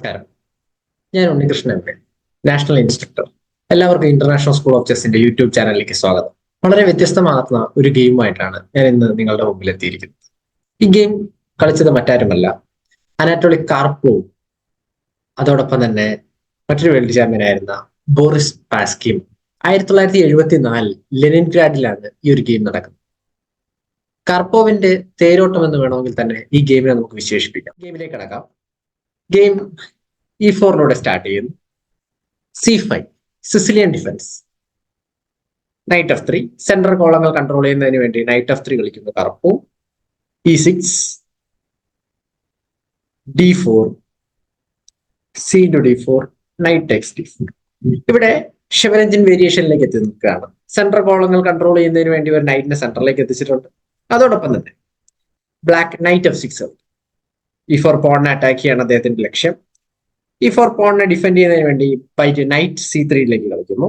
നമസ്കാരം. ഞാൻ Unnikrishnan M. National instructor. എല്ലാവർക്കും ഇന്റർനാഷണൽ സ്കൂൾ ഓഫ് ചെസ്സിന്റെ യൂട്യൂബ് ചാനലിലേക്ക് സ്വാഗതം. വളരെ വ്യത്യസ്തമാകുന്ന ഒരു ഗെയിമുമായിട്ടാണ് ഞാൻ ഇന്ന് നിങ്ങളുടെ മുമ്പിൽ എത്തിയിരിക്കുന്നത്. ഈ ഗെയിം കളിച്ചത് മറ്റാരുമല്ല, അനാറ്റോളി കാർപ്പോവും അതോടൊപ്പം തന്നെ മറ്റൊരു വേൾഡ് ചാമ്പ്യൻ ആയിരുന്ന ബോറിസ് പാസ്കിയും. 1974 ലെനിൻഗ്രാഡിലാണ് ഈ ഒരു ഗെയിം നടക്കുന്നത്. കാർപ്പോവിന്റെ തേരോട്ടം എന്ന് വേണമെങ്കിൽ തന്നെ ഈ ഗെയിമിനെ നമുക്ക് വിശേഷിപ്പിക്കാം. ഗെയിമിലേക്ക് കടക്കാം. ഗെയിം E4 സ്റ്റാർട്ട് ചെയ്യുന്നു. C5 Sicilian defence. Night F3 central കോളങ്ങൾ കൺട്രോൾ ചെയ്യുന്നതിന് വേണ്ടി നൈറ്റ് F3 കളിക്കുന്നു കറുപ്പോ. E6 D4 C to D4 night takes D4. ഇവിടെ ഷെവരഞ്ചിൻ വേരിയേഷനിലേക്ക് എത്തി നിൽക്കുകയാണ്. സെൻട്രൽ കോളങ്ങൾ കൺട്രോൾ ചെയ്യുന്നതിന് വേണ്ടി ഒരു നൈറ്റിനെ സെന്ററിലേക്ക് എത്തിച്ചിട്ടുണ്ട്. അതോടൊപ്പം തന്നെ black night F6 E4 പോണിനെ attack ചെയ്യാണ് അദ്ദേഹത്തിന്റെ ലക്ഷ്യം. E4 പോണിനെ ഡിഫെൻഡ് ചെയ്യുന്നതിന് വേണ്ടി വൈറ്റ് നൈറ്റ് C3 കളിക്കുന്നു.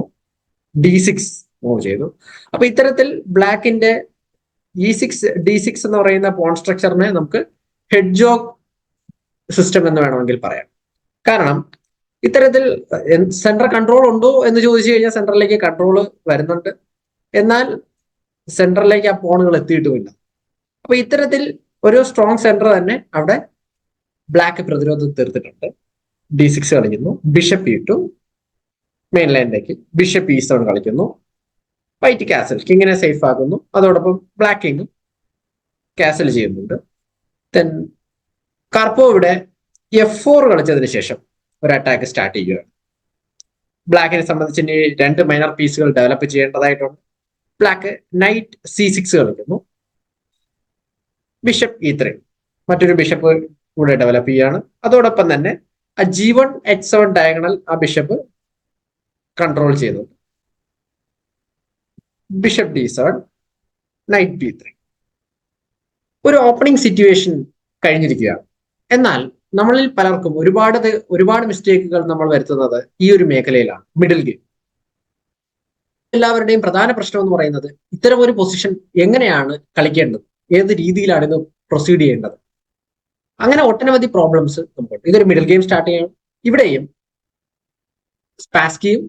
D6 മൂവ് ചെയ്തു. അപ്പൊ ഇത്തരത്തിൽ ബ്ലാക്കിന്റെ E6 D6 എന്ന് പറയുന്ന പോൺ സ്ട്രക്ചറിനെ നമുക്ക് ഹെഡ്ജോഗ് സിസ്റ്റം എന്ന് വേണമെങ്കിൽ പറയാം. കാരണം ഇത്തരത്തിൽ സെൻട്രൽ കൺട്രോൾ ഉണ്ടോ എന്ന് ചോദിച്ചു കഴിഞ്ഞാൽ സെൻട്രലിലേക്ക് കൺട്രോൾ വരുന്നുണ്ട്, എന്നാൽ സെൻട്രലിലേക്ക് ആ പോണുകൾ എത്തിയിട്ടുമില്ല. അപ്പൊ ഇത്തരത്തിൽ ഒരു സ്ട്രോങ് സെന്റർ തന്നെ അവിടെ ബ്ലാക്ക് പ്രതിരോധം തീർത്തിട്ടുണ്ട്. D6 കളിക്കുന്നു. ബിഷപ്പ് E2 മെയിൻ ലൈനിലേക്ക്. ബിഷപ്പ് E7 കളിക്കുന്നു. വൈറ്റ് കാസൽ കിങ്ങിനെ സേഫ് ആക്കുന്നു. അതോടൊപ്പം ബ്ലാക്ക് കിങ്ങും കാസൽ ചെയ്യുന്നുണ്ട്. ദെൻ കാർപ്പോ ഇവിടെ F4 കളിച്ചതിന് ശേഷം ഒരു അറ്റാക്ക് സ്റ്റാർട്ട് ചെയ്യുകയാണ്. ബ്ലാക്കിനെ സംബന്ധിച്ച് ഇനി 2 മൈനർ പീസുകൾ ഡെവലപ്പ് ചെയ്യേണ്ടതായിട്ടുണ്ട്. ബ്ലാക്ക് നൈറ്റ് C6 കളിക്കുന്നു. ബിഷപ്പ് E3 മറ്റൊരു ബിഷപ്പ് കൂടെ ഡെവലപ്പ് ചെയ്യുകയാണ്. അതോടൊപ്പം തന്നെ ആ G1 H7 ഡയഗണൽ ആ ബിഷപ്പ് കൺട്രോൾ ചെയ്യുന്നുണ്ട്. Bishop D7 night B3. ഒരു ഓപ്പണിംഗ് സിറ്റുവേഷൻ കഴിഞ്ഞിരിക്കുകയാണ്. എന്നാൽ നമ്മളിൽ പലർക്കും ഒരുപാട് മിസ്റ്റേക്കുകൾ നമ്മൾ വരുത്തുന്നത് ഈ ഒരു മേഖലയിലാണ്, മിഡിൽ ഗെയിം. എല്ലാവരുടെയും പ്രധാന പ്രശ്നം എന്ന് പറയുന്നത് ഇത്തരം ഒരു പൊസിഷൻ എങ്ങനെയാണ് കളിക്കേണ്ടത്, ഏത് രീതിയിലാണ് ഇത് പ്രൊസീഡ് ചെയ്യേണ്ടത്. അങ്ങനെ ഒട്ടനവധി പ്രോബ്ലംസ് നമുക്കുണ്ട്. ഇതൊരു മിഡിൽ ഗെയിം സ്റ്റാർട്ട് ചെയ്യണം. ഇവിടെയും സ്പാസ്കിയും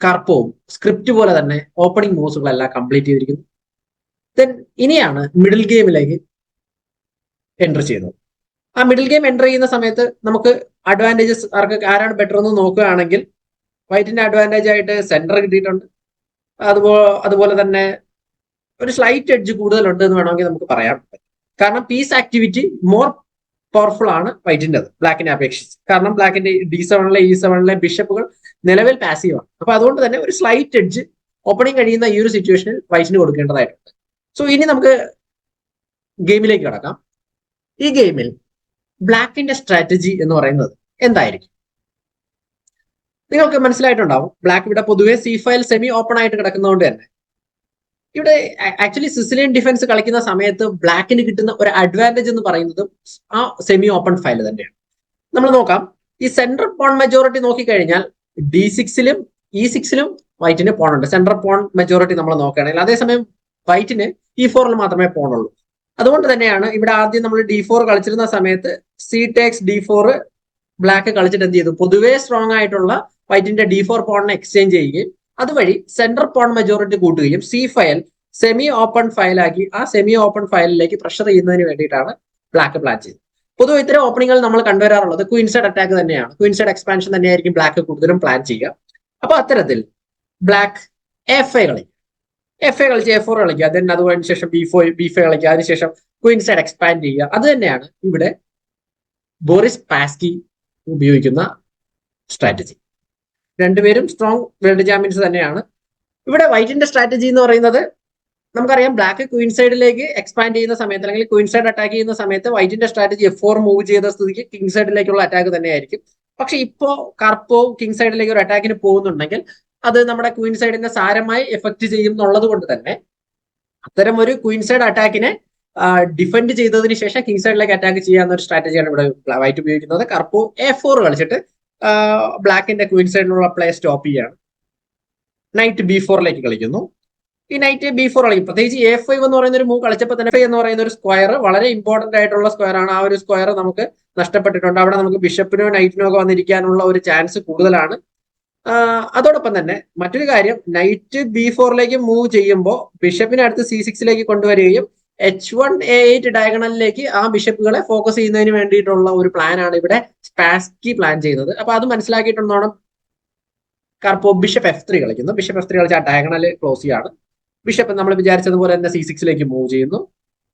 കാർപ്പോവും സ്ക്രിപ്റ്റ് പോലെ തന്നെ ഓപ്പണിംഗ് മൂവ്സുകളെല്ലാം കംപ്ലീറ്റ് ചെയ്തിരിക്കുന്നു. ദെൻ ഇനിയാണ് മിഡിൽ ഗെയിമിലേക്ക് എൻ്റർ ചെയ്യുന്നത്. ആ മിഡിൽ ഗെയിം എൻ്റർ ചെയ്യുന്ന സമയത്ത് നമുക്ക് അഡ്വാൻറ്റേജസ് ആരാണ് ബെറ്റർ എന്ന് നോക്കുകയാണെങ്കിൽ വൈറ്റിന്റെ അഡ്വാൻറ്റേജ് ആയിട്ട് സെന്റർ കിട്ടിയിട്ടുണ്ട്. അതുപോലെ തന്നെ ഒരു സ്ലൈറ്റ് എഡ്ജ് കൂടുതലുണ്ട് എന്ന് വേണമെങ്കിൽ നമുക്ക് പറയാം. കാരണം പീസ് ആക്ടിവിറ്റി മോർ പവർഫുൾ ആണ് വൈറ്റിൻ്റെത് ബ്ലാക്കിനെ അപേക്ഷിച്ച്. കാരണം ബ്ലാക്കിന്റെ D7 E7 ബിഷപ്പുകൾ നിലവിൽ പാസീവ് ആണ്. അപ്പൊ അതുകൊണ്ട് തന്നെ ഒരു സ്ലൈറ്റ് എഡ്ജ് ഓപ്പണിംഗ് കഴിയുന്ന ഈ ഒരു സിറ്റുവേഷനിൽ വൈറ്റിന് കൊടുക്കേണ്ടതായിട്ടുണ്ട്. സോ ഇനി നമുക്ക് ഗെയിമിലേക്ക് കടക്കാം. ഈ ഗെയിമിൽ ബ്ലാക്കിന്റെ സ്ട്രാറ്റജി എന്ന് പറയുന്നത് എന്തായിരിക്കും? നിങ്ങൾക്ക് മനസ്സിലായിട്ടുണ്ടാവും. ബ്ലാക്ക് ഇവിടെ പൊതുവെ C5 സെമി ഓപ്പൺ ആയിട്ട് കിടക്കുന്നതുകൊണ്ട് തന്നെ ഇവിടെ ആക്ച്വലി സിസിലിയൻ ഡിഫൻസ് കളിക്കുന്ന സമയത്ത് ബ്ലാക്കിന് കിട്ടുന്ന ഒരു അഡ്വാൻറ്റേജ് എന്ന് പറയുന്നത് ആ സെമി ഓപ്പൺ ഫയൽ തന്നെയാണ്. നമ്മൾ നോക്കാം, ഈ സെൻട്രൽ പോൺ മെജോറിറ്റി നോക്കിക്കഴിഞ്ഞാൽ D6 E6 വൈറ്റിന് പോണുണ്ട്. സെൻട്രൽ പോൺ മെജോറിറ്റി നമ്മൾ നോക്കുകയാണെങ്കിൽ, അതേസമയം വൈറ്റിന് E4 മാത്രമേ പോണുള്ളൂ. അതുകൊണ്ട് തന്നെയാണ് ഇവിടെ ആദ്യം നമ്മൾ D4 കളിച്ചിരുന്ന സമയത്ത് C takes D4 ബ്ലാക്ക് കളിച്ചിട്ട് എന്ത് ചെയ്തു, പൊതുവേ സ്ട്രോങ് ആയിട്ടുള്ള വൈറ്റിന്റെ D4 പോണിനെ എക്സ്ചേഞ്ച് ചെയ്യുകയും അതുവഴി സെൻട്രൽ പോൺ മെജോറിറ്റി കൂട്ടുകയും C5 സെമി ഓപ്പൺ ഫയലാക്കി ആ സെമി ഓപ്പൺ ഫയലിലേക്ക് പ്രഷർ ചെയ്യുന്നതിന് വേണ്ടിയിട്ടാണ് ബ്ലാക്ക് പ്ലാൻ ചെയ്തത്. പൊതുവെ ഇത്തരം ഓപ്പണിങ്ങൾ നമ്മൾ കണ്ടുവരാറുള്ളത് ക്വീൻസൈഡ് അറ്റാക്ക് തന്നെയാണ്. ക്വീൻസൈഡ് എക്സ്പാൻഷൻ തന്നെയായിരിക്കും ബ്ലാക്ക് കൂടുതലും പ്ലാൻ ചെയ്യുക. അപ്പൊ അത്തരത്തിൽ ബ്ലാക്ക് F5 കളിക്കും. F5 കളിച്ച് A4 കളിക്കുക. അതിന് അതിന് ശേഷം B5 കളിക്കുക. അതിനുശേഷം ക്വീൻസൈഡ് എക്സ്പാൻഡ് ചെയ്യുക. അത് തന്നെയാണ് ഇവിടെ ബോറിസ് പാസ്കി ഉപയോഗിക്കുന്ന സ്ട്രാറ്റജി. രണ്ടുപേരും സ്ട്രോങ് വേൾഡ് ചാമ്പ്യൻസ് തന്നെയാണ്. ഇവിടെ വൈറ്റിന്റെ സ്ട്രാറ്റജി എന്ന് പറയുന്നത് നമുക്കറിയാം, ബ്ലാക്ക് ക്വീൻസൈഡിലേക്ക് എക്സ്പാൻഡ് ചെയ്യുന്ന സമയത്ത് അല്ലെങ്കിൽ ക്വീൻസൈഡ് അറ്റാക്ക് ചെയ്യുന്ന സമയത്ത് വൈറ്റിന്റെ സ്ട്രാറ്റജി F4 മൂവ് ചെയ്ത സ്ഥിതിക്ക് കിങ് സൈഡിലേക്കുള്ള അറ്റാക്ക് തന്നെയായിരിക്കും. പക്ഷെ ഇപ്പോ കാർപ്പോ കിങ് സൈഡിലേക്ക് ഒരു അറ്റാക്കിന് പോകുന്നുണ്ടെങ്കിൽ അത് നമ്മുടെ ക്വീൻ സൈഡിനെ സാരമായി എഫക്ട് ചെയ്യും എന്നുള്ളത് കൊണ്ട് തന്നെ അത്തരം ഒരു ക്വീൻ സൈഡ് അറ്റാക്കിനെ ഡിഫെൻഡ് ചെയ്തതിന് ശേഷം കിങ് സൈഡിലേക്ക് അറ്റാക്ക് ചെയ്യാവുന്ന ഒരു സ്ട്രാറ്റജിയാണ് ഇവിടെ വൈറ്റ് ഉപയോഗിക്കുന്നത്. കാർപ്പോ A4 കളിച്ചിട്ട് ബ്ലാക്കിന്റെ ക്വീൻ സൈഡിലുള്ള പ്ലേ സ്റ്റോപ്പ് ചെയ്യാണ്. നൈറ്റ് B4 കളിക്കുന്നു. ഈ നൈറ്റ് B4 കളിക്കും. പ്രത്യേകിച്ച് A5 എന്ന് പറയുന്ന ഒരു മൂവ് കളിച്ചപ്പോൾ തന്നെ എന്ന് പറയുന്ന ഒരു സ്ക്വയർ വളരെ ഇമ്പോർട്ടന്റ് ആയിട്ടുള്ള സ്ക്വയർ ആണ്. ആ ഒരു സ്ക്വയർ നമുക്ക് നഷ്ടപ്പെട്ടിട്ടുണ്ട്. അവിടെ നമുക്ക് ബിഷപ്പിനോ നൈറ്റിനോ ഒക്കെ വന്നിരിക്കാനുള്ള ഒരു ചാൻസ് കൂടുതലാണ്. അതോടൊപ്പം തന്നെ മറ്റൊരു കാര്യം, നൈറ്റ് B4 മൂവ് ചെയ്യുമ്പോൾ ബിഷപ്പിനെ അടുത്ത് C6 കൊണ്ടുവരികയും H1 A8 ഡയഗണലിലേക്ക് ആ ബിഷപ്പുകളെ ഫോക്കസ് ചെയ്യുന്നതിന് വേണ്ടിയിട്ടുള്ള ഒരു പ്ലാൻ ആണ് ഇവിടെ സ്പാസ്കി പ്ലാൻ ചെയ്യുന്നത്. അപ്പൊ അത് മനസ്സിലാക്കിയിട്ടുണ്ടോണം കാർപ്പോ ബിഷപ്പ് F3 കളിക്കുന്നു. ബിഷപ്പ് F3 കളിച്ച് ആ ഡയഗണൽ ക്ലോസ് ചെയ്യാണ്. ബിഷപ്പ് നമ്മൾ വിചാരിച്ചതുപോലെ തന്നെ C6 മൂവ് ചെയ്യുന്നു.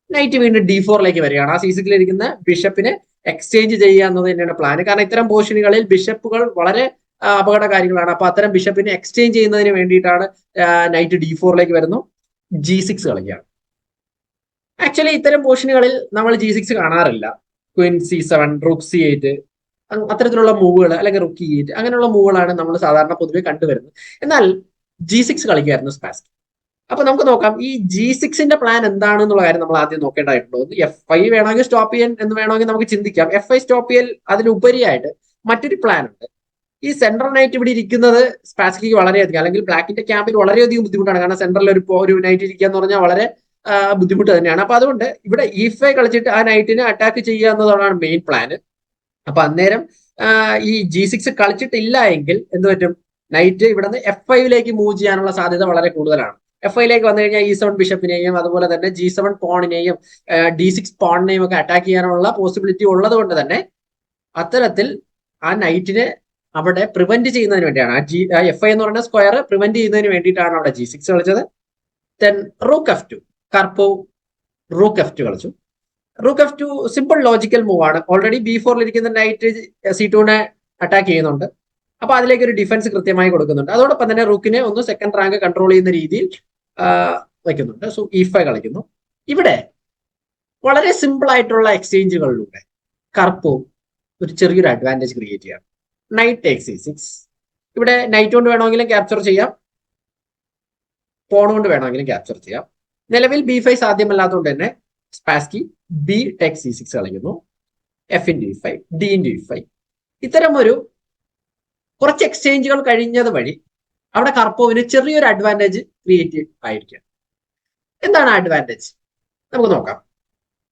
നൈറ്റ് വീണ്ടും D4 വരികയാണ്. ആ C6 ഇരിക്കുന്ന ബിഷപ്പിനെ എക്സ്ചേഞ്ച് ചെയ്യുക എന്നത് തന്നെയാണ് പ്ലാൻ. കാരണം ഇത്തരം പൊസിഷനുകളിൽ ബിഷപ്പുകൾ വളരെ അപകടകാരികളാണ്. അപ്പൊ അത്തരം ബിഷപ്പിനെ എക്സ്ചേഞ്ച് ചെയ്യുന്നതിന് വേണ്ടിയിട്ടാണ് നൈറ്റ് D4 വരുന്നു. G6 കളിക്കുകയാണ്. ആക്ച്വലി ഇത്തരം പൊസിഷനുകളിൽ നമ്മൾ G6 കാണാറില്ല. ക്വീൻ C7, റൂക്ക് C8 അത്തരത്തിലുള്ള മൂവുകൾ, അല്ലെങ്കിൽ റുക്ക് E8 അങ്ങനെയുള്ള മൂവുകളാണ് നമ്മൾ സാധാരണ പൊതുവെ കണ്ടുവരുന്നത്. എന്നാൽ G6 കളിക്കുകയായിരുന്നു സ്പാസ്കി. അപ്പൊ നമുക്ക് നോക്കാം ഈ G6 പ്ലാൻ എന്താണെന്നുള്ള കാര്യം നമ്മൾ ആദ്യം നോക്കേണ്ടതായിട്ടുള്ളത്. F5 വേണമെങ്കിൽ സ്റ്റോപ്പ് ചെയ്യാൻ എന്ന് വേണമെങ്കിൽ നമുക്ക് ചിന്തിക്കാം. F5 സ്റ്റോപ്പ് ചെയ്യൽ അതിലുപരിയായിട്ട് മറ്റൊരു പ്ലാൻ ഉണ്ട്. ഈ സെൻട്രൽ നൈറ്റ് ഇവിടെ ഇരിക്കുന്നത് സ്പാസ്കിക്ക് വളരെയധികം, അല്ലെങ്കിൽ ബ്ലാക്കിന്റെ ക്യാമ്പിൽ വളരെയധികം ബുദ്ധിമുട്ടാണ്. കാരണം സെൻട്രൽ ഒരു നൈറ്റ് ഇരിക്കുക എന്ന് പറഞ്ഞാൽ വളരെ ബുദ്ധിമുട്ട് തന്നെയാണ്. അപ്പൊ അതുകൊണ്ട് ഇവിടെ E5 കളിച്ചിട്ട് ആ നൈറ്റിനെ അറ്റാക്ക് ചെയ്യുക എന്നതാണ് മെയിൻ പ്ലാന്. അപ്പൊ അന്നേരം ഈ G6 കളിച്ചിട്ടില്ല എങ്കിൽ എന്ത് പറ്റും? നൈറ്റ് ഇവിടെ നിന്ന് F5 മൂവ് ചെയ്യാനുള്ള സാധ്യത വളരെ കൂടുതലാണ്. F5 വന്നു കഴിഞ്ഞാൽ E7 ബിഷപ്പിനെയും അതുപോലെ തന്നെ G7 പോണിനെയും D6 പോണിനെയും ഒക്കെ അറ്റാക്ക് ചെയ്യാനുള്ള പോസിബിലിറ്റി ഉള്ളത് കൊണ്ട് തന്നെ അത്തരത്തിൽ ആ നൈറ്റിനെ അവിടെ പ്രിവെന്റ് ചെയ്യുന്നതിന് വേണ്ടിയാണ് ആ F5 എന്ന് പറയുന്ന സ്ക്വയർ പ്രിവെന്റ് ചെയ്യുന്നതിന് വേണ്ടിയിട്ടാണ് അവിടെ G6 കളിച്ചത്. Then rook F2, കാർപ്പോ rook F2 കളിച്ചു. Rook F2 simple logical move ആണ്. ഓൾറെഡി B4 ഇരിക്കുന്ന നൈറ്റ് C2 അറ്റാക്ക് ചെയ്യുന്നുണ്ട്. അപ്പൊ അതിലേക്ക് ഒരു ഡിഫൻസ് കൃത്യമായി കൊടുക്കുന്നുണ്ട്. അതോടൊപ്പം തന്നെ റൂക്കിനെ ഒന്ന് സെക്കൻഡ് റാങ്ക് കൺട്രോൾ ചെയ്യുന്ന രീതിയിൽ വയ്ക്കുന്നുണ്ട്. സോ E5 കളിക്കുന്നു. ഇവിടെ വളരെ സിമ്പിൾ ആയിട്ടുള്ള എക്സ്ചേഞ്ചുകളിലൂടെ കാർപ്പോ ഒരു ചെറിയൊരു അഡ്വാൻറ്റേജ് ക്രിയേറ്റ് ചെയ്യാം. Night takes C6. ഇവിടെ നൈറ്റ് കൊണ്ട് വേണമെങ്കിലും ക്യാപ്ചർ ചെയ്യാം, പോൺ കൊണ്ട് വേണമെങ്കിലും ക്യാപ്ചർ ചെയ്യാം. നിലവിൽ B5 സാധ്യമല്ലാത്തതുകൊണ്ട് തന്നെ സ്പാസ്കി B ടേക്സ് C6 കളിക്കുന്നു. F into E5, D into E5. ഇത്തരം ഒരു കുറച്ച് എക്സ്ചേഞ്ചുകൾ കഴിഞ്ഞത് വഴി അവിടെ കാർപ്പോവിന് ചെറിയൊരു അഡ്വാൻറ്റേജ് ക്രിയേറ്റ് ആയിരിക്കും. എന്താണ് അഡ്വാൻറ്റേജ്? നമുക്ക് നോക്കാം.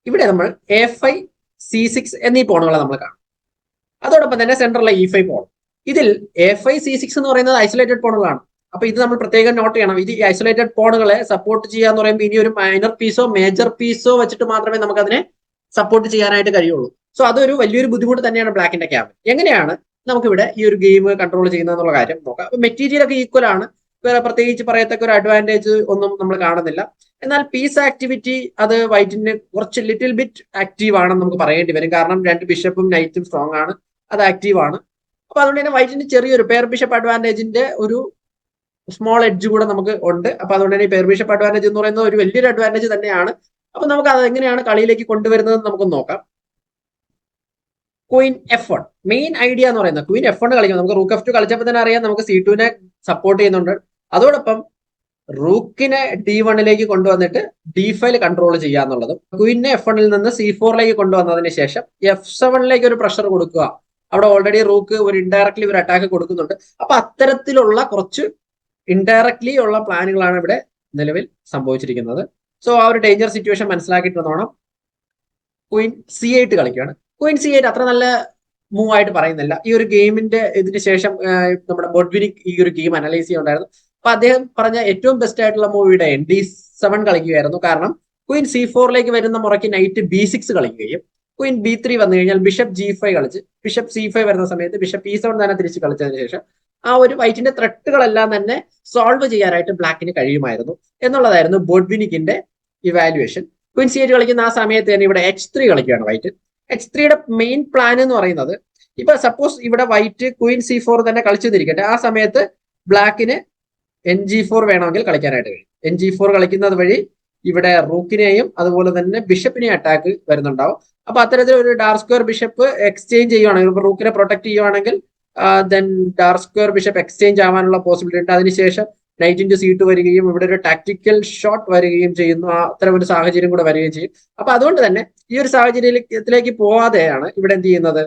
ഇവിടെ നമ്മൾ A5, C6 എന്നീ പോണുകളെ നമ്മൾ കാണും. അതോടൊപ്പം തന്നെ സെൻട്രലിലെ E5 പോൺ. ഇതിൽ A5, C6 എന്ന് പറയുന്നത് ഐസൊലേറ്റഡ് പോണുകളാണ്. അപ്പൊ ഇത് നമ്മൾ പ്രത്യേകം നോട്ട് ചെയ്യണം. ഇത് ഈ ഐസൊലേറ്റഡ് പോണുകളെ സപ്പോർട്ട് ചെയ്യുക എന്ന് പറയുമ്പോൾ ഇനി ഒരു മൈനർ പീസോ മേജർ പീസോ വെച്ചിട്ട് മാത്രമേ നമുക്ക് അതിനെ സപ്പോർട്ട് ചെയ്യാനായിട്ട് കഴിയുള്ളൂ. സോ അതൊരു വലിയൊരു ബുദ്ധിമുട്ട് തന്നെയാണ് ബ്ലാക്കിന്റെ ക്യാമ്പിൽ. എങ്ങനെയാണ് നമുക്കിവിടെ ഈ ഒരു ഗെയിം കൺട്രോൾ ചെയ്യുന്നതെന്നുള്ള കാര്യം നോക്കാം. മെറ്റീരിയൽ ഒക്കെ ഈക്വൽ ആണ്, വേറെ പ്രത്യേകിച്ച് പറയത്തക്ക ഒരു അഡ്വാൻറ്റേജ് ഒന്നും നമ്മൾ കാണുന്നില്ല. എന്നാൽ പീസ് ആക്ടിവിറ്റി അത് വൈറ്റിന് കുറച്ച് ലിറ്റിൽ ബിറ്റ് ആക്റ്റീവ് ആണെന്ന് നമുക്ക് പറയേണ്ടി വരും. കാരണം രണ്ട് ബിഷപ്പും നൈറ്റും സ്ട്രോങ് ആണ്, അത് ആക്റ്റീവ് ആണ്. അപ്പൊ അതുകൊണ്ട് തന്നെ വൈറ്റിന് ചെറിയൊരു പെയർ ബിഷപ്പ് അഡ്വാൻറ്റേജിന്റെ ഒരു സ്മോൾ എഡ്ജ് കൂടെ നമുക്ക് ഉണ്ട്. അപ്പൊ അതുകൊണ്ട് തന്നെ ഈ പെയർ ബിഷപ്പ് അഡ്വാൻറ്റേജ് എന്ന് പറയുന്നത് ഒരു വലിയൊരു അഡ്വാൻറ്റേജ് തന്നെയാണ്. അപ്പൊ നമുക്ക് അത് എങ്ങനെയാണ് കളിയിലേക്ക് കൊണ്ടുവരുന്നത് നമുക്ക് നോക്കാം. ക്വീൻ F1 മെയിൻ ഐഡിയ എന്ന് പറയുന്നത് ക്വീൻ F1 കളിക്കും. നമുക്ക് റൂക്ക് F2 കളിച്ചപ്പോൾ തന്നെ അറിയാം നമുക്ക് C2 സപ്പോർട്ട് ചെയ്യുന്നുണ്ട്. അതോടൊപ്പം റൂക്കിനെ D1 കൊണ്ടുവന്നിട്ട് D5 കൺട്രോൾ ചെയ്യുക എന്നുള്ളതും, ക്വീനെ F1 നിന്ന് C4 കൊണ്ടുവന്നതിന് ശേഷം F7 ഒരു പ്രഷർ കൊടുക്കുക. അവിടെ ഓൾറെഡി റൂക്ക് ഒരു ഇൻഡയറക്ട്ലി ഒരു അറ്റാക്ക് കൊടുക്കുന്നുണ്ട്. അപ്പൊ അത്തരത്തിലുള്ള കുറച്ച് ഇൻഡയറക്ട്ലി ഉള്ള പ്ലാനുകളാണ് ഇവിടെ നിലവിൽ സംഭവിച്ചിരിക്കുന്നത്. സോ ആ ഒരു ഡേഞ്ചർ സിറ്റുവേഷൻ മനസ്സിലാക്കിയിട്ടോണം ക്വീൻ C8 കളിക്കുകയാണ്. ക്വീൻ C8 അത്ര നല്ല മൂവ് ആയിട്ട് പറയുന്നില്ല. ഈ ഒരു ഗെയിമിന്റെ ഇതിന് ശേഷം നമ്മുടെ ബോഡ്വിനിക് ഈ ഒരു ഗെയിം അനലൈസ് ചെയ്യുന്നുണ്ടായിരുന്നു. അപ്പൊ അദ്ദേഹം പറഞ്ഞ ഏറ്റവും ബെസ്റ്റ് ആയിട്ടുള്ള മൂവിയുടെ D7 കളിക്കുകയായിരുന്നു. കാരണം ക്വീൻ C4 വരുന്ന മുറയ്ക്ക് നൈറ്റ് B6 കളിക്കുകയും ക്വീൻ B3 വന്നു കഴിഞ്ഞാൽ ബിഷപ്പ് G5 കളിച്ച് ബിഷപ്പ് C5 വരുന്ന സമയത്ത് ബിഷപ്പ് E7 തന്നെ തിരിച്ച് കളിച്ചതിന് ശേഷം ആ ഒരു വൈറ്റിന്റെ ത്രെട്ടുകളെല്ലാം തന്നെ സോൾവ് ചെയ്യാനായിട്ട് ബ്ലാക്കിന് കഴിയുമായിരുന്നു എന്നുള്ളതായിരുന്നു ബോഡ്വിനിക്കിന്റെ ഇവാലുവേഷൻ. ക്വീൻ C8 കളിക്കുന്ന ആ സമയത്ത് തന്നെ ഇവിടെ H3 കളിക്കുകയാണ് വൈറ്റ്. H3 മെയിൻ പ്ലാൻ എന്ന് പറയുന്നത്, ഇപ്പൊ സപ്പോസ് ഇവിടെ വൈറ്റ് ക്വീൻ C4 തന്നെ കളിച്ചെന്നിരിക്കട്ടെ, ആ സമയത്ത് ബ്ലാക്കിന് NG4 വേണമെങ്കിൽ കളിക്കാനായിട്ട് കഴിയും. NG4 കളിക്കുന്നത് വഴി ഇവിടെ റൂക്കിനെയും അതുപോലെ തന്നെ ബിഷപ്പിനെയും അറ്റാക്ക് വരുന്നുണ്ടാവും. അപ്പൊ അത്തരത്തിൽ ഒരു ഡാർക്ക് സ്ക്വയർ ബിഷപ്പ് എക്സ്ചേഞ്ച് ചെയ്യുവാണെങ്കിൽ, ഇപ്പൊ റൂക്കിനെ പ്രൊട്ടക്ട് ചെയ്യുവാണെങ്കിൽ then dark square bishop exchange ആവാനുള്ള പോസിബിലിറ്റി ഉണ്ട്. അതിനുശേഷം നൈറ്റ് ഇൻറ്റു C2 വരികയും ഇവിടെ ഒരു ടാക്ടിക്കൽ ഷോട്ട് വരികയും ചെയ്യുന്നു. അത്തരം ഒരു സാഹചര്യം കൂടെ വരികയും ചെയ്യും. അപ്പൊ അതുകൊണ്ട് തന്നെ ഈ ഒരു സാഹചര്യത്തിലേക്ക് പോവാതെയാണ് ഇവിടെ എന്ത് ചെയ്യുന്നത്,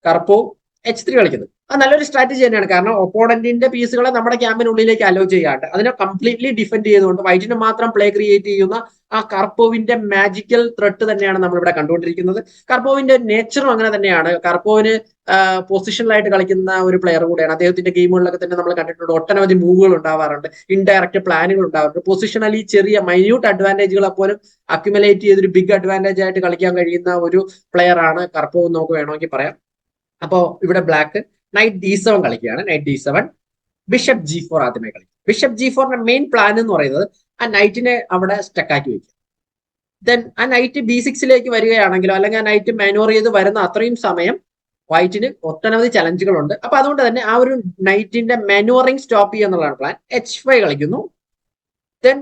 കാർപ്പോ H3 കളിക്കുന്നത്. അത് നല്ലൊരു സ്ട്രാറ്റജി തന്നെയാണ്. കാരണം ഒപ്പോണന്റിന്റെ പീസുകളെ നമ്മുടെ ക്യാമ്പിനുള്ളിലേക്ക് അലോ ചെയ്യാണ്ട് അതിനെ കംപ്ലീറ്റ്ലി ഡിഫെൻഡ് ചെയ്തുകൊണ്ട് വൈറ്റിന് മാത്രം പ്ലേ ക്രിയേറ്റ് ചെയ്യുന്ന ആ കർപ്പോവിന്റെ മാജിക്കൽ ത്രെട്ട് തന്നെയാണ് നമ്മളിവിടെ കണ്ടുകൊണ്ടിരിക്കുന്നത്. കർപ്പോവിന്റെ നേച്ചറും അങ്ങനെ തന്നെയാണ്. കർപ്പോവിന് പൊസിഷനിലായിട്ട് കളിക്കുന്ന ഒരു പ്ലെയർ കൂടെയാണ്. അദ്ദേഹത്തിന്റെ ഗെയിമുകളിലൊക്കെ തന്നെ നമ്മൾ കണ്ടിട്ടുണ്ട്. ഒട്ടനവധി മൂവുകൾ ഉണ്ടാവാറുണ്ട്, ഇൻഡയറക്റ്റ് പ്ലാനുകൾ ഉണ്ടാവാറുണ്ട്. പൊസിഷണലി ചെറിയ മൈന്യൂട്ട് അഡ്വാൻറ്റേജുകളെ പോലും അക്യുമുലേറ്റ് ചെയ്തൊരു ബിഗ് അഡ്വാൻറ്റേജ് ആയിട്ട് കളിക്കാൻ കഴിയുന്ന ഒരു പ്ലെയർ ആണ് കർപ്പോ എന്ന് നമുക്ക് വേണമെങ്കിൽ പറയാം. അപ്പോ ഇവിടെ ബ്ലാക്ക് നൈറ്റ് D7 കളിക്കുകയാണ്. നൈറ്റ് D7, ബിഷപ്പ് G4 ആദ്യമേ കളിക്കും. ബിഷപ്പ് G4ന്റെ മെയിൻ പ്ലാൻ എന്ന് പറയുന്നത് ആ നൈറ്റിനെ അവിടെ സ്റ്റക്കാക്കി വെക്കും. ദെൻ ആ നൈറ്റ് B6ലേക്ക് വരികയാണെങ്കിലോ അല്ലെങ്കിൽ ആ നൈറ്റ് മാനോർ ചെയ്ത് വരുന്ന അത്രയും സമയം വൈറ്റിന് ഒട്ടനവധി ചലഞ്ചുകളുണ്ട്. അപ്പൊ അതുകൊണ്ട് തന്നെ ആ ഒരു നൈറ്റിന്റെ മാനോറിങ് സ്റ്റോപ്പ് ചെയ്യുക എന്നുള്ളതാണ് പ്ലാൻ. H5 കളിക്കുന്നു. ദെൻ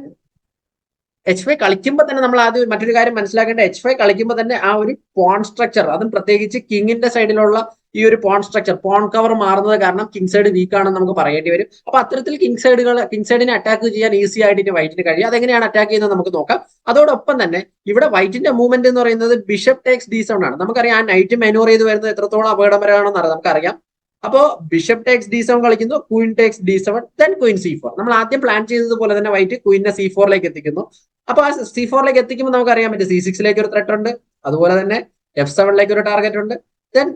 H5 കളിക്കുമ്പോൾ തന്നെ നമ്മൾ ആദ്യം മറ്റൊരു കാര്യം മനസ്സിലാക്കേണ്ട, H5 കളിക്കുമ്പോൾ തന്നെ ആ ഒരു പോൺ സ്ട്രക്ചർ, അതും പ്രത്യേകിച്ച് കിങ്ങിന്റെ സൈഡിലുള്ള ഈ ഒരു പോൺ സ്ട്രക്ചർ, പോൺ കവർ മാറുന്നത് കാരണം കിങ് സൈഡ് വീക്ക് ആണെന്ന് നമുക്ക് പറയേണ്ടി വരും. അപ്പൊ അത്തരത്തിൽ കിങ് സൈഡിനെ അറ്റാക്ക് ചെയ്യാൻ ഈസി ആയിട്ട് വൈറ്റിന് കഴിയും. അതെങ്ങനെയാണ് അറ്റാക്ക് ചെയ്യുന്നത് നമുക്ക് നോക്കാം. അതോടൊപ്പം തന്നെ ഇവിടെ വൈറ്റിന്റെ മൂവ്മെന്റ് എന്ന് പറയുന്നത് ബിഷപ്പ് ടേക്സ് D7 ആണ്. നമുക്കറിയാം ആ നൈറ്റ് മാനൂർ ചെയ്ത് വരുന്നത് എത്രത്തോളം അപകടകരമാണെന്ന് നമുക്കറിയാം. അപ്പോ ബിഷപ്പ് ടേക്സ് D7 കളിക്കുന്നു, Queen takes D7, then Queen C4. നമ്മൾ ആദ്യം പ്ലാൻ ചെയ്തതുപോലെ തന്നെ വൈറ്റ് ക്വീനെ C4ലേക്ക് എത്തിക്കുന്നു. അപ്പൊ ആ C4ലേക്ക് എത്തിക്കുമ്പോൾ നമുക്കറിയാൻ പറ്റും C6ലേക്ക് ഒരു ത്രെട്ട് ഉണ്ട്, അതുപോലെ തന്നെ F7ലേക്ക് ഒരു ടാർഗറ്റ് ഉണ്ട്. ദെൻ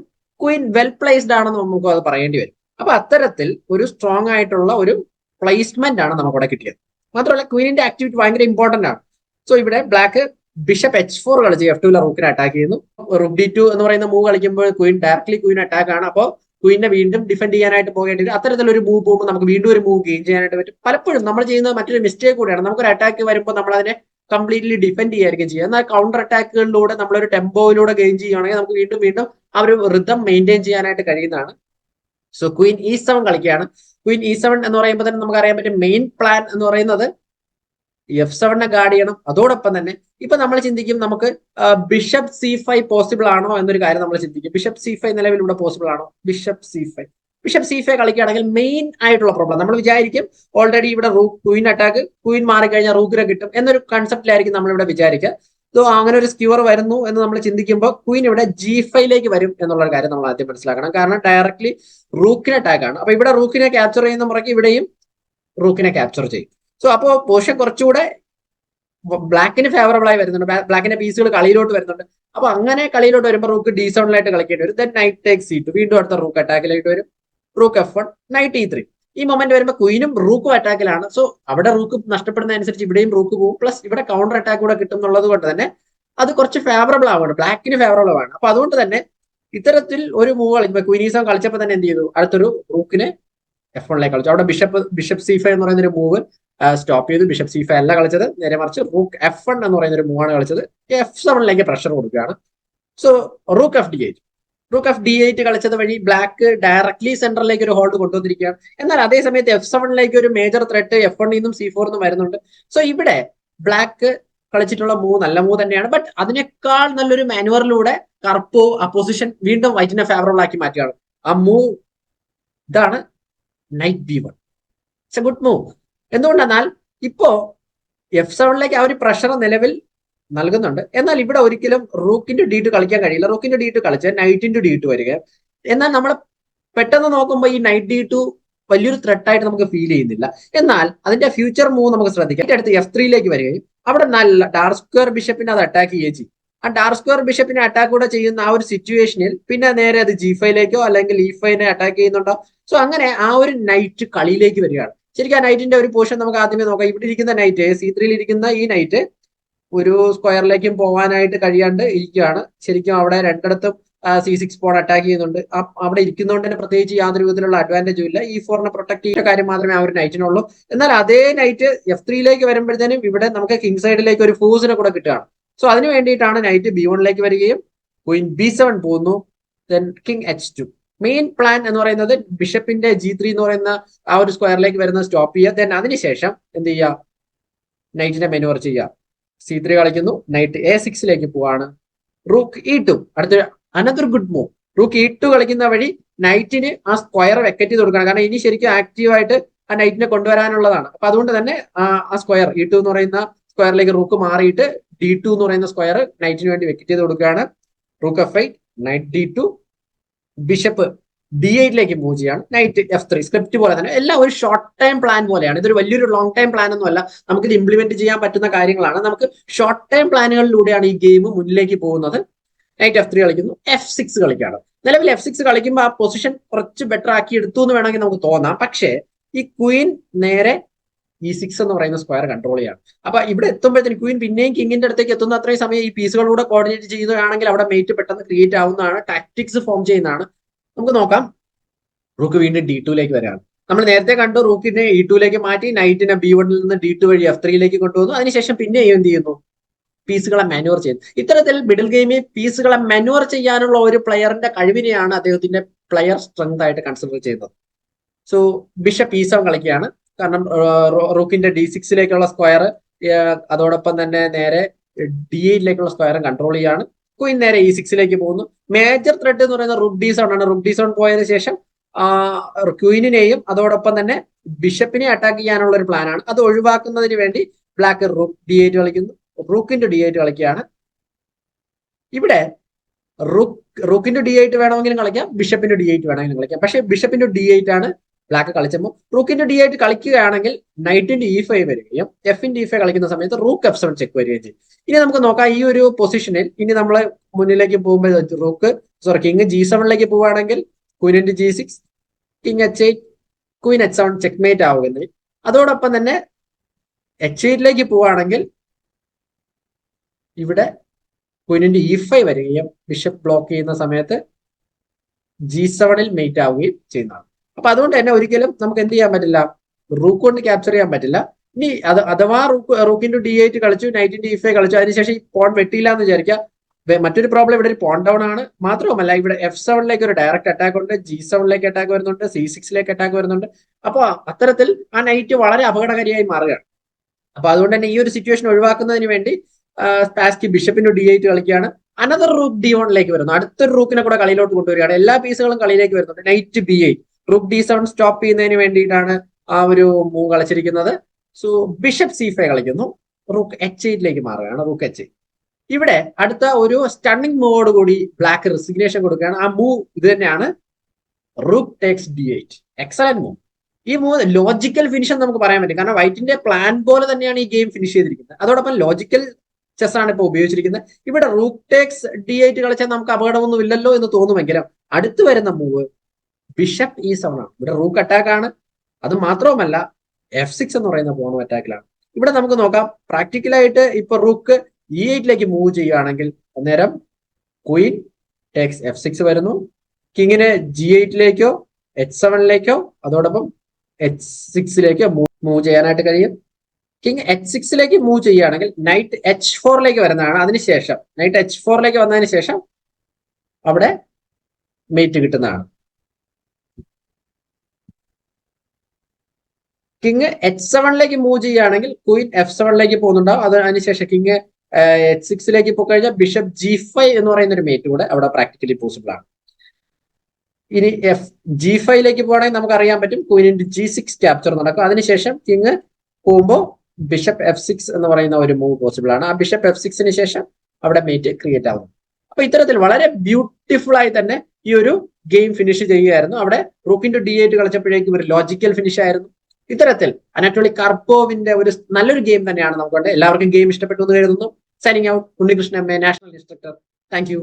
ക്വീൻ വെൽ പ്ലേസ്ഡ് ആണെന്ന് നമുക്ക് അത് പറയേണ്ടി വരും. അപ്പൊ അത്തരത്തിൽ ഒരു സ്ട്രോങ് ആയിട്ടുള്ള ഒരു പ്ലേസ്മെന്റ് ആണ് നമുക്കിവിടെ കിട്ടിയത്. മാത്രമല്ല ക്വീനിന്റെ ആക്ടിവിറ്റി ഭയങ്കര ഇമ്പോർട്ടന്റ് ആണ്. സോ ഇവിടെ ബ്ലാക്ക് ബിഷപ്പ് H4 കളിച്ച് F2 റൂക്കിനെ അറ്റാക്ക് ചെയ്യുന്നു. റുക്ക് D2 എന്ന് പറയുന്ന മൂവ് കളിക്കുമ്പോൾ ക്വീൻ ഡയറക്ട്ലി ക്വീൻ അറ്റാക്ക് ആണ്. അപ്പോൾ ക്വീനെ വീണ്ടും ഡിഫെൻഡ് ചെയ്യാനായിട്ട് പോകേണ്ടി വരും. അത്തരത്തിലൊരു മൂവ് പോകുമ്പോൾ നമുക്ക് വീണ്ടും ഒരു മൂവ് ഗെയിൻ ചെയ്യാനായിട്ട് പറ്റും. പലപ്പോഴും നമ്മൾ ചെയ്യുന്ന മറ്റൊരു മിസ്റ്റേക്ക് കൂടെയാണ്, നമുക്കൊരു അറ്റാക്ക് വരുമ്പോൾ നമ്മൾ അതിനെ കംപ്ലീറ്റ്ലി ഡിഫെൻഡ് ചെയ്യായിരിക്കും ചെയ്യുക. എന്നാൽ കൗണ്ടർ അറ്റാക്കുകളിലൂടെ നമ്മളൊരു ടെമ്പോയിലൂടെ ഗെയിൻ ചെയ്യുകയാണെങ്കിൽ നമുക്ക് വീണ്ടും വീണ്ടും ആ ഒരു റിതം മെയിൻറ്റെയിൻ ചെയ്യാനായിട്ട് കഴിയുന്നതാണ്. സോ ക്വീൻ E7 കളിക്കുകയാണ്. ക്വീൻ E7 എന്ന് പറയുമ്പോൾ തന്നെ നമുക്ക് അറിയാൻ പറ്റും മെയിൻ പ്ലാൻ എന്ന് പറയുന്നത് F7നെ ഗാർഡ് ചെയ്യണം. അതോടൊപ്പം തന്നെ ഇപ്പൊ നമ്മൾ ചിന്തിക്കും നമുക്ക് ബിഷപ്പ് C5 പോസിബിൾ ആണോ എന്നൊരു കാര്യം നമ്മൾ ചിന്തിക്കും. ബിഷപ്പ് C5 നിലവിൽ ഇവിടെ പോസിബിൾ ആണോ? ബിഷപ്പ് C5 കളിക്കുകയാണെങ്കിൽ മെയിൻ ആയിട്ടുള്ള പ്രോബ്ലം നമ്മൾ വിചാരിക്കും ഓൾറെഡി ഇവിടെ ക്വീൻ അറ്റാക്ക്, ക്വീൻ മാറിക്കഴിഞ്ഞാൽ റൂക്കിനെ കിട്ടും എന്നൊരു കൺസെപ്റ്റിലായിരിക്കും നമ്മളിവിടെ വിചാരിക്കുക. സോ അങ്ങനെ ഒരു സ്ക്യൂർ വരുന്നു എന്ന് നമ്മൾ ചിന്തിക്കുമ്പോൾ ക്വീൻ ഇവിടെ G5ലേക്ക് വരും എന്നുള്ള കാര്യം നമ്മൾ ആദ്യം മനസ്സിലാക്കണം. കാരണം ഡയറക്ട്ലി റൂക്കിനെ അറ്റാക്ക് ആണ്. അപ്പൊ ഇവിടെ റൂക്കിനെ ക്യാപ്ചർ ചെയ്യുന്ന മുറയ്ക്ക് ഇവിടെയും റൂക്കിനെ ക്യാപ്ചർ ചെയ്യും. സോ അപ്പോൾ പൊസിഷൻ കുറച്ചുകൂടെ ബ്ലാക്കിന് ഫേവറബിൾ ആയി വരുന്നുണ്ട്. ബ്ലാക്കിന്റെ പീസുകൾ കളിയിലോട്ട് വരുന്നുണ്ട്. അപ്പൊ അങ്ങനെ കളിയിലോട്ട് വരുമ്പോൾ റൂക്ക് D7ലായിട്ട് കളിക്കേണ്ടി വരും. ദെൻ നൈറ്റ് ടേക്ക് C2, വീണ്ടും അടുത്ത റൂക്ക് അറ്റാക്കിലായിട്ട് വരും. Rook F1, night E3. ഈ മൊമെന്റ് വരുമ്പോൾ ക്വീനും റൂക്കും അറ്റാക്കിലാണ്. സോ അവിടെ റൂക്ക് നഷ്ടപ്പെടുന്നതനുസരിച്ച് ഇവിടെയും റൂക്ക് പോകും. പ്ലസ് ഇവിടെ കൗണ്ടർ അറ്റാക്ക് കൂടെ കിട്ടും എന്നുള്ളത് കൊണ്ട് തന്നെ അത് കുറച്ച് ഫേവറബിൾ ആവുകയാണ്, ബ്ലാക്കിന് ഫേവറബിൾ ആണ്. അപ്പൊ അതുകൊണ്ട് തന്നെ ഇത്തരത്തിൽ ഒരു മൂവ് കളിക്കുമ്പോൾ ക്വീൻ E7 കളിച്ചപ്പോൾ തന്നെ എന്ത് ചെയ്തു, അടുത്തൊരു റൂക്കിനെ F1ലേക്ക് കളിച്ചു. അവിടെ ബിഷപ്പ് C5 എന്ന് പറയുന്ന ഒരു മൂവ് സ്റ്റോപ്പ് ചെയ്തു. ബിഷപ്പ് C5 അല്ല കളിച്ചത്, നേരെ മറിച്ച് റൂക്ക് F1 എന്ന് പറയുന്ന ഒരു മൂവാണ് കളിച്ചത്. F7ലേക്ക് പ്രഷർ കൊടുക്കുകയാണ്. സോ റൂക്ക് F D8 കളിച്ചത് വഴി ബ്ലാക്ക് ഡയറക്ട്ലി സെന്ററിലേക്ക് ഒരു ഹോൾഡ് കൊണ്ടുവന്നിരിക്കുകയാണ്. എന്നാൽ അതേ സമയത്ത് F7ലേക്ക് ഒരു മേജർ ത്രെട്ട് F1 നിന്നും C4 നിന്നും വരുന്നുണ്ട്. സോ ഇവിടെ ബ്ലാക്ക് കളിച്ചിട്ടുള്ള മൂവ് നല്ല മൂവ് തന്നെയാണ്. ബട്ട് അതിനേക്കാൾ നല്ലൊരു മാനുവറിലൂടെ കർപ്പോ അപ്പോസിഷൻ വീണ്ടും വൈറ്റിനെ ഫേവറബിൾ ആക്കി മാറ്റുകയാണ്. ആ മൂവ് ഇതാണ് night B1. It's A good move. എന്തുകൊണ്ടെന്നാൽ ഇപ്പോ F7ലേക്ക് ആ ഒരു പ്രഷർ നിലവിൽ നൽകുന്നുണ്ട്. എന്നാൽ ഇവിടെ ഒരിക്കലും റൂക്കിന്റെ D2 കളിക്കാൻ കഴിയില്ല. റൂക്കിന്റെ D2 കളിച്ച് നൈറ്റിന്റെ D2 വരിക. എന്നാൽ നമ്മൾ പെട്ടെന്ന് നോക്കുമ്പോൾ ഈ നൈറ്റ് D2 വലിയൊരു ത്രെട്ടായിട്ട് നമുക്ക് ഫീൽ ചെയ്യുന്നില്ല. എന്നാൽ അതിന്റെ ഫ്യൂച്ചർ മൂവ് നമുക്ക് ശ്രദ്ധിക്കാം. അടുത്ത് F3ലേക്ക് വരികയും അവിടെ നല്ല ഡാർക്ക് സ്ക്വയർ ബിഷപ്പിനെ അത് അറ്റാക്ക് ചെയ്യുകയും ചെയ്യും. ആ ഡാർക്ക് സ്ക്വയർ ബിഷപ്പിനെ അറ്റാക്ക് കൂടെ ചെയ്യുന്ന ആ ഒരു സിറ്റുവേഷനിൽ പിന്നെ നേരെ അത് G5ലേക്കോ അല്ലെങ്കിൽ E5നെ അറ്റാക്ക് ചെയ്യുന്നുണ്ടോ. സോ അങ്ങനെ ആ ഒരു നൈറ്റ് കളിയിലേക്ക് വരികയാണ്. ശരിക്കും ആ നൈറ്റിന്റെ ഒരു പോർഷൻ നമുക്ക് ആദ്യമേ നോക്കാം. ഇവിടെ ഇരിക്കുന്ന നൈറ്റ്, C3യിൽ ഇരിക്കുന്ന ഈ നൈറ്റ് ഒരു സ്ക്വയറിലേക്കും പോകാനായിട്ട് കഴിയാണ്ട് ഇരിക്കുകയാണ്. ശരിക്കും അവിടെ രണ്ടിടത്തും C6 പോൺ അറ്റാക്ക് ചെയ്യുന്നുണ്ട്. അവിടെ ഇരിക്കുന്നതുകൊണ്ട് തന്നെ പ്രത്യേകിച്ച് യാതൊരു വിധത്തിലുള്ള അഡ്വാൻറ്റേജും ഇല്ല. E4നെ പ്രൊട്ടക്ട് ചെയ്യുന്ന കാര്യം മാത്രമേ ആ ഒരു നൈറ്റിനുള്ളൂ. എന്നാൽ അതേ നൈറ്റ് F3യിലേക്ക് വരുമ്പോഴത്തേനും ഇവിടെ നമുക്ക് കിങ് സൈഡിലേക്ക് ഒരു ഫോഴ്സിനെ കൂടെ കിട്ടുകയാണ്. സോ അതിന് വേണ്ടിയിട്ടാണ് നൈറ്റ് B1ലേക്ക് വരികയും ക്വീൻ B7 പോകുന്നു. Then king H2. Main plan എന്ന് പറയുന്നത് ബിഷപ്പിന്റെ G3 എന്ന് പറയുന്ന ആ ഒരു സ്ക്വയറിലേക്ക് വരുന്നത് സ്റ്റോപ്പ് ചെയ്യുക. ദെൻ അതിനുശേഷം എന്ത് ചെയ്യുക, നൈറ്റിനെ മെനുവർ ചെയ്യുക. C3 കളിക്കുന്നു, നൈറ്റ് A6ലേക്ക് പോവാണ്. റൂക്ക് E2, അടുത്ത another good move. Rook E2 കളിക്കുന്ന വഴി നൈറ്റിന് ആ സ്ക്വയർ വെക്കറ്റ് ചെയ്ത് കൊടുക്കണം. കാരണം ഇനി ശരിക്കും ആക്റ്റീവായിട്ട് ആ നൈറ്റിനെ കൊണ്ടുവരാനുള്ളതാണ്. അപ്പൊ അതുകൊണ്ട് തന്നെ ആ സ്ക്വയർ E2 എന്ന് പറയുന്ന സ്ക്വയറിലേക്ക് റൂക്ക് മാറിയിട്ട് D2 എന്ന് പറയുന്ന സ്ക്വയർ നൈറ്റിന് വേണ്ടി വെക്കറ്റ് ചെയ്ത് കൊടുക്കുകയാണ്. Rook F8, knight D2, bishop D8ലേക്ക് മൂവ് ചെയ്യാണ്. നൈറ്റ് F3 സ്ക്രിപ്റ്റ് പോലെ തന്നെ എല്ലാം ഒരു ഷോർട്ട് ടൈം പ്ലാൻ പോലെയാണ്. ഇതൊരു വലിയൊരു ലോങ് ടൈം പ്ലാൻ ഒന്നുമല്ല. നമുക്കിത് ഇംപ്ലിമെന്റ് ചെയ്യാൻ പറ്റുന്ന കാര്യങ്ങളാണ്. നമുക്ക് ഷോർട്ട് ടൈം പ്ലാനുകളിലൂടെയാണ് ഈ ഗെയിം മുന്നിലേക്ക് പോകുന്നത്. നൈറ്റ് F3 കളിക്കുന്നു, F6 കളിക്കുകയാണ്. നിലവിൽ F6 കളിക്കുമ്പോൾ ആ പൊസിഷൻ കുറച്ച് ബെറ്റർ ആക്കി എടുത്തു എന്ന് വേണമെങ്കിൽ നമുക്ക് തോന്നാം. പക്ഷേ ഈ ക്വീൻ നേരെ E6 എന്ന് പറയുന്ന സ്ക്വയർ കൺട്രോൾ ചെയ്യാണ്. അപ്പൊ ഇവിടെ എത്തുമ്പോഴത്തേന് ക്വീൻ പിന്നെയും കിങ്ങിന്റെ അടുത്തേക്ക് എത്തുന്ന അത്രയും സമയം ഈ പീസുകളൂടെ കോർഡിനേറ്റ് ചെയ്യുകയാണെങ്കിൽ അവിടെ മേറ്റ് പെട്ടെന്ന് ക്രിയേറ്റ് ആവുന്നതാണ്, ടാക്ടിക്സ് ഫോം ചെയ്യുന്നതാണ്. നമുക്ക് നോക്കാം. റൂക്ക് വീണ്ടും D2ലേക്ക് വരികയാണ്. നമ്മൾ നേരത്തെ കണ്ടു റൂക്കിനെ E2ലേക്ക് മാറ്റി, നൈറ്റിനെ B1ൽ നിന്ന് D2 വഴി F3ലേക്ക് കൊണ്ടുവന്നു. അതിനുശേഷം പിന്നെ എന്ത് ചെയ്യുന്നു? പീസുകളെ മാനുവർ ചെയ്യുന്നു. ഇത്തരത്തിൽ മിഡിൽ ഗെയിമിൽ പീസുകളെ മാനുവർ ചെയ്യാനുള്ള ഒരു പ്ലെയറിന്റെ കഴിവിനെയാണ് അദ്ദേഹത്തിന്റെ പ്ലെയർ സ്ട്രെങ്ത് ആയിട്ട് കൺസിഡർ ചെയ്യുന്നത്. സോ ബിഷപ്പ് E7 കളിക്കുകയാണ്. കാരണം റൂക്കിന്റെ D6ലേക്കുള്ള സ്ക്വയർ, അതോടൊപ്പം തന്നെ നേരെ D8ലേക്കുള്ള സ്ക്വയറും കൺട്രോൾ ചെയ്യാണ്. ക്വീൻ നേരെ E6ലേക്ക് പോകുന്നു. മേജർ ത്രെഡ് എന്ന് പറയുന്നത് റൂക്ക് D7 ആണ്. റൂക്ക് D7 പോയതിനു ശേഷം ക്വീനിനെയും അതോടൊപ്പം തന്നെ ബിഷപ്പിനെ അറ്റാക്ക് ചെയ്യാനുള്ള ഒരു പ്ലാനാണ്. അത് ഒഴിവാക്കുന്നതിന് വേണ്ടി ബ്ലാക്ക് റൂക്ക് D8 കളിക്കുന്നു. റൂക്കിന്റെ D8 കളിക്കുകയാണ്. ഇവിടെ റൂക്കിന്റെ D8 വേണമെങ്കിലും കളിക്കാം, ബിഷപ്പിന്റെ D8 വേണമെങ്കിലും കളിക്കാം. പക്ഷേ ബിഷപ്പിന്റെ D8 ആണ് ബ്ലാക്ക് കളിച്ചപ്പോൾ. റൂക്കിന്റെ D8 കളിക്കുകയാണെങ്കിൽ നൈറ്റിന്റെ E5 വരികയും എഫിന്റെ E5 കളിക്കുന്ന സമയത്ത് റൂക്ക് F7 ചെക്ക് വരികയും ചെയ്യും. ഇനി നമുക്ക് നോക്കാം ഈ ഒരു പൊസിഷനിൽ ഇനി നമ്മൾ മുന്നിലേക്ക് പോകുമ്പോൾ കിങ് G7ലേക്ക് പോവുകയാണെങ്കിൽ Queen G6, king H8, Queen H7 checkmate ആവുകയും, അതോടൊപ്പം തന്നെ H8ലേക്ക് പോവുകയാണെങ്കിൽ ഇവിടെ ക്വീനിന്റെ E5 വരികയും ബിഷപ്പ് ബ്ലോക്ക് ചെയ്യുന്ന സമയത്ത് G7ൽ മേറ്റ് ആവുകയും ചെയ്യുന്നതാണ്. അപ്പൊ അതുകൊണ്ട് തന്നെ ഒരിക്കലും നമുക്ക് എന്ത് ചെയ്യാൻ പറ്റില്ല, റൂക്ക് കൊണ്ട് ക്യാപ്ചർ ചെയ്യാൻ പറ്റില്ല. ഇനി അഥവാ റൂക്കിന്റെ D8 കളിച്ചു, നൈറ്റിന്റെ E5 കളിച്ചു, അതിനുശേഷം ഈ പോൺ വെട്ടിയില്ല എന്ന് വിചാരിക്കുക. മറ്റൊരു പ്രോബ്ലം ഇവിടെ ഒരു പോൺ ഡൗൺ ആണ്. മാത്രവുമല്ല ഇവിടെ F7ലേക്ക് ഒരു ഡയറക്റ്റ് അറ്റാക്ക് ഉണ്ട്, G7ലേക്ക് അറ്റാക്ക് വരുന്നുണ്ട്, C6ലേക്ക് അറ്റാക്ക് വരുന്നുണ്ട്. അപ്പൊ അത്തരത്തിൽ ആ നൈറ്റ് വളരെ അപകടകാരിയായി മാറുകയാണ്. അപ്പൊ അതുകൊണ്ട് തന്നെ ഈ ഒരു സിറ്റുവേഷൻ ഒഴിവാക്കുന്നതിന് വേണ്ടി സ്പാസ്കി ബിഷപ്പിന്റെ D8 കളിക്കുകയാണ്. അനദർ റൂക്ക് D1ലേക്ക് വരുന്നു. അടുത്തൊരു റൂക്കിനെ കൂടെ കളിയിലോട്ട് കൊണ്ടുവരികയാണ്. എല്ലാ പീസുകളും കളിയിലേക്ക് വരുന്നുണ്ട്. Night B8, rook D7 stop ചെയ്യുന്നതിന് വേണ്ടിയിട്ടാണ് ആ ഒരു മൂവ് കളിച്ചിരിക്കുന്നത്. സോ ബിഷപ്പ് C5 കളിക്കുന്നു, റൂക്ക് H8ലേക്ക് മാറുകയാണ്. Rook H8. ഇവിടെ അടുത്ത ഒരു സ്റ്റണ്ണിങ് മൂവോട് കൂടി ബ്ലാക്ക് റെസിഗ്നേഷൻ കൊടുക്കുകയാണ്. ആ മൂവ് ഇത് തന്നെയാണ്, rook takes D8. Excellent move. ഈ മൂവ് ലോജിക്കൽ ഫിനിഷ് എന്ന് നമുക്ക് പറയാൻ പറ്റും. കാരണം വൈറ്റിന്റെ പ്ലാൻ പോലെ തന്നെയാണ് ഈ ഗെയിം ഫിനിഷ് ചെയ്തിരിക്കുന്നത്. അതോടൊപ്പം ലോജിക്കൽ ചെസ് ആണ് ഇപ്പോൾ ഉപയോഗിച്ചിരിക്കുന്നത്. ഇവിടെ റൂക്ക് ടേക്സ് D8 കളിച്ചാൽ നമുക്ക് അപകടമൊന്നും ഇല്ലല്ലോ എന്ന് തോന്നുമെങ്കിലും അടുത്ത് വരുന്ന മൂവ് ബിഷപ്പ് E7 ആണ്. ഇവിടെ റൂക്ക് അറ്റാക്ക് ആണ്. അത് മാത്രവുമല്ല F6 എന്ന് പറയുന്ന പോണോ അറ്റാക്കിലാണ്. ഇവിടെ നമുക്ക് നോക്കാം, പ്രാക്ടിക്കലായിട്ട് ഇപ്പൊ റൂക്ക് E8ലേക്ക് മൂവ് ചെയ്യുകയാണെങ്കിൽ അന്നേരം ക്വീൻ ടേക്സ് F6 വരുന്നു. കിങ്ങിന് G8ലേക്കോ H7ലേക്കോ അതോടൊപ്പം H6ലേക്കോ മൂവ് ചെയ്യാനായിട്ട് കഴിയും. കിങ് H6ലേക്ക് മൂവ് ചെയ്യുകയാണെങ്കിൽ നൈറ്റ് H4ലേക്ക് വരുന്നതാണ്. അതിനുശേഷം നൈറ്റ് H4ലേക്ക് വന്നതിന് ശേഷം അവിടെ മേറ്റ് കിട്ടുന്നതാണ്. കിങ് H7ലേക്ക് മൂവ് ചെയ്യുകയാണെങ്കിൽ ക്വീൻ F7ലേക്ക് പോകുന്നുണ്ടാവും. അതിനുശേഷം കിങ് H6ലേക്ക് പോയി കഴിഞ്ഞാൽ ബിഷപ്പ് G5 എന്ന് പറയുന്ന ഒരു മേറ്റ് കൂടെ അവിടെ പ്രാക്ടിക്കലി പോസിബിൾ ആണ്. ഇനി G5ലേക്ക് പോകണമെങ്കിൽ നമുക്ക് അറിയാൻ പറ്റും ക്വീനിന്റെ G6 ക്യാപ്ചർ നടക്കും. അതിനുശേഷം കിങ് പോകുമ്പോൾ ബിഷപ്പ് F6 എന്ന് പറയുന്ന ഒരു മൂവ് പോസിബിൾ ആണ്. ആ ബിഷപ്പ് F6ന് ശേഷം അവിടെ മേറ്റ് ക്രിയേറ്റ് ആവുന്നു. അപ്പൊ ഇത്തരത്തിൽ വളരെ ബ്യൂട്ടിഫുൾ ആയി തന്നെ ഈ ഒരു ഗെയിം ഫിനിഷ് ചെയ്യുകയായിരുന്നു. അവിടെ റൂക്കിന്റെ D8 കളിച്ചപ്പോഴേക്കും ഒരു ലോജിക്കൽ ഫിനിഷ് ആയിരുന്നു. ഇത്തരത്തിൽ അനറ്റോളി കാർപ്പോവിന്റെ ഒരു നല്ലൊരു ഗെയിം തന്നെയാണ് നമുക്കുണ്ട്. എല്ലാവർക്കും ഗെയിം ഇഷ്ടപ്പെട്ടു എന്ന് കരുതുന്നു. Signing out, Unnikrishnan M A, national instructor. Thank you.